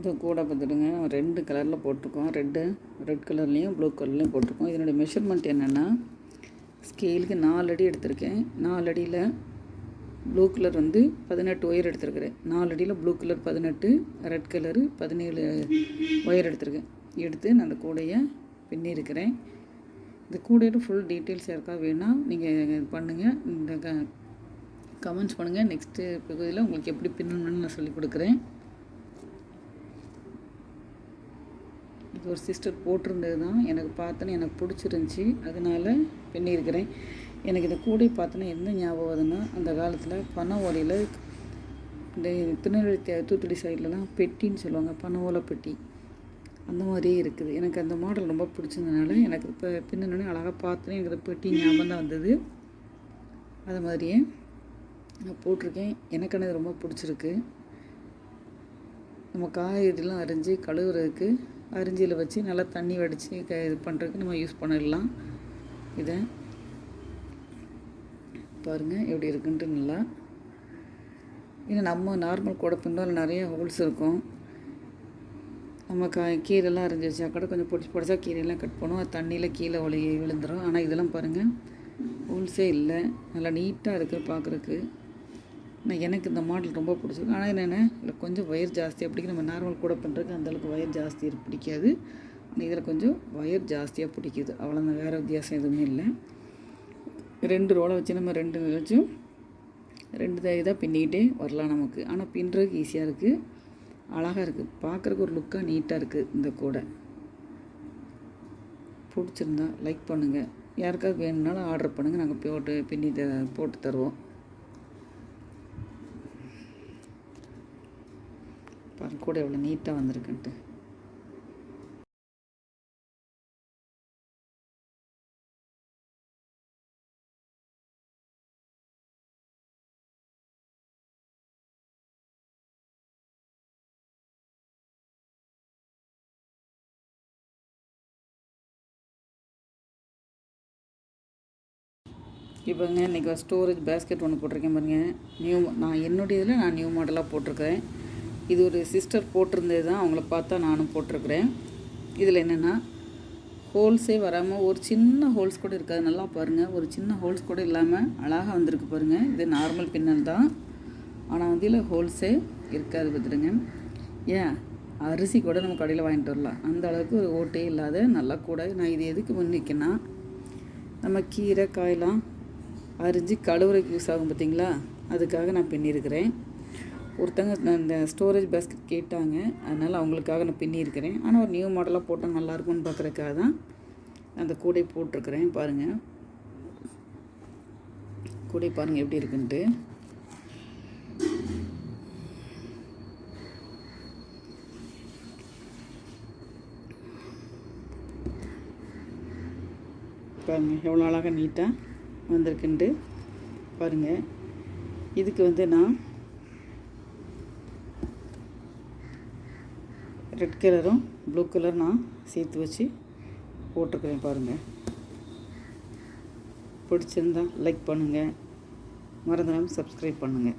இது கூட பார்த்துடுங்க 2 கலரில் போட்டிருக்கோம். ரெட் கலர்லேயும் ப்ளூ கலர்லேயும் போட்டிருக்கோம். இதனுடைய மெஷர்மெண்ட் என்னென்னா, ஸ்கேலுக்கு 4 அடி எடுத்திருக்கேன். 4 அடியில் ப்ளூ கலர் வந்து 18 ஒயர் எடுத்துருக்கிறேன். 4 அடியில் blue colour 18, red colour 17 wire எடுத்துருக்கேன். எடுத்து நான் அந்த கூடையை பின்னிருக்கிறேன். இந்த கூடையோட ஃபுல் டீட்டெயில்ஸ் யாருக்கா வேணால் நீங்கள் பண்ணுங்கள், இந்த கமெண்ட்ஸ் பண்ணுங்கள். நெக்ஸ்ட்டு பகுதியில் உங்களுக்கு எப்படி பின்னணும்னு நான் சொல்லிக் கொடுக்குறேன். இது ஒரு சிஸ்டர் போட்டிருந்தது தான், எனக்கு பார்த்தோன்னே எனக்கு பிடிச்சிருந்துச்சி, அதனால் பின்னியிருக்கிறேன். எனக்கு இந்த கூடை பார்த்தோன்னா என்ன ஞாபகம் வருதுன்னா, அந்த காலத்தில் பனை ஓலையில் இந்த திருநெல்வேலி தூத்துக்குடி சைட்லலாம் பெட்டின்னு சொல்லுவாங்க, பனை ஓலை பெட்டி, அந்த மாதிரியே இருக்குது. எனக்கு அந்த மாடல் ரொம்ப பிடிச்சதுனால எனக்கு இப்போ பின்னணுன்னு அழகாக பார்த்தோன்னே எனக்கு அந்த பெட்டி ஞாபகம் தான் வந்தது. அது மாதிரியே நான் போட்டிருக்கேன். எனக்கு அது ரொம்ப பிடிச்சிருக்கு. நம்ம காய்கறிலாம் அரிஞ்சு கழுவுறதுக்கு அரிஞ்சியில் வச்சு நல்லா தண்ணி வடித்து இது பண்ணுறதுக்கு நம்ம யூஸ் பண்ணிடலாம். இதை பாருங்கள் எப்படி இருக்குன்ட்டு நல்லா. இன்னும் நம்ம நார்மல் கூட பின்னால் நிறைய ஹோல்ஸ் இருக்கும். நம்ம கீரைலாம் அரிஞ்சு வச்சா கூட கொஞ்சம் பொடிச்சா கீரையெல்லாம் கட் பண்ணுவோம், அது தண்ணியில் கீழே விழுந்துடும். ஆனால் இதெல்லாம் பாருங்கள் ஹோல்ஸே இல்லை, நல்லா நீட்டாக இருக்குது பார்க்குறக்கு. எனக்கு இந்த மாடல் ரொம்ப பிடிச்சிருக்கு. ஆனால் என்னென்ன இதில் கொஞ்சம் ஒயர் ஜாஸ்தி, அப்படிக்கு நம்ம நார்மல் கூட பண்ணுறதுக்கு அந்தளவுக்கு ஒயர் ஜாஸ்தி பிடிக்காது. ஆனால் இதில் கொஞ்சம் ஒயர் ஜாஸ்தியாக பிடிக்குது, அவ்வளோதான், வேறு வித்தியாசம் எதுவுமே இல்லை. 2 ரோலை வச்சு நம்ம 2 வச்சும் 2 இதாக பின்னிக்கிட்டே வரலாம் நமக்கு. ஆனால் பின்னுறதுக்கு ஈஸியாக இருக்குது, அழகாக இருக்குது, பார்க்குறக்கு ஒரு லுக்காக நீட்டாக இருக்குது. இந்த கூடை பிடிச்சிருந்தா லைக் பண்ணுங்கள், யாருக்காவது வேணும்னாலும் ஆர்டர் பண்ணுங்கள், நாங்கள் போட்டு தருவோம். பாருங்க கூட எவ்வளோ நீட்டாக வந்திருக்குன்ட்டு. இப்போங்க இன்றைக்கி ஒரு ஸ்டோரேஜ் பேஸ்கெட் ஒன்று போட்டிருக்கேன் பாருங்கள். நான் என்னுடைய இதில் நான் நியூ மாடலாக போட்டிருக்கிறேன். இது ஒரு சிஸ்டர் போட்டிருந்தது தான், அவங்கள பார்த்தா நானும் போட்டிருக்கிறேன். இதில் என்னென்னா ஹோல்ஸே வராமல் ஒரு சின்ன ஹோல்ஸ் கூட இருக்காது. நல்லா பாருங்கள், ஒரு சின்ன ஹோல்ஸ் கூட இல்லாமல் அழகாக வந்திருக்கு பாருங்கள். இது நார்மல் பின்னல் தான், ஆனால் வந்து இதில் ஹோல்ஸே இருக்காது பார்த்துடுங்க. ஏன் அரிசி கூட நம்ம கடையில் வாங்கிட்டு வரலாம், அந்த அளவுக்கு ஒரு ஓட்டே இல்லாத நல்லா கூட. நான் இது எதுக்கு முன்னிக்கேன்னா, நம்ம கீரை காயெல்லாம் அரிஞ்சு கழுவுறதுக்கு யூஸ் ஆகும் பார்த்திங்களா, அதுக்காக நான் பின்னிருக்கிறேன். ஒருத்தங்க இந்த ஸ்டோரேஜ் பேஸ்கெட் கேட்டாங்க, அதனால் அவங்களுக்காக நான் பின்னியிருக்கிறேன். ஆனால் ஒரு நியூ மாடலாக போட்டால் நல்லாயிருக்கும்னு பார்க்குறதுக்காக தான் அந்த கூடை போட்டிருக்கிறேன். பாருங்கள் கூடை பாருங்கள் எப்படி இருக்குன்ட்டு. பாருங்கள் எவ்வளோ அழகாக நீட்டாக வந்திருக்குன்ட்டு பாருங்கள். இதுக்கு வந்து நான் ரெட் கலரும் ப்ளூ கலர் நான் சேர்த்து வச்சு போட்டிருக்கிறேன் பாருங்கள். பிடிச்சிருந்தா லைக் பண்ணுங்கள், மறந்துடாமல் சப்ஸ்கிரைப் பண்ணுங்கள்.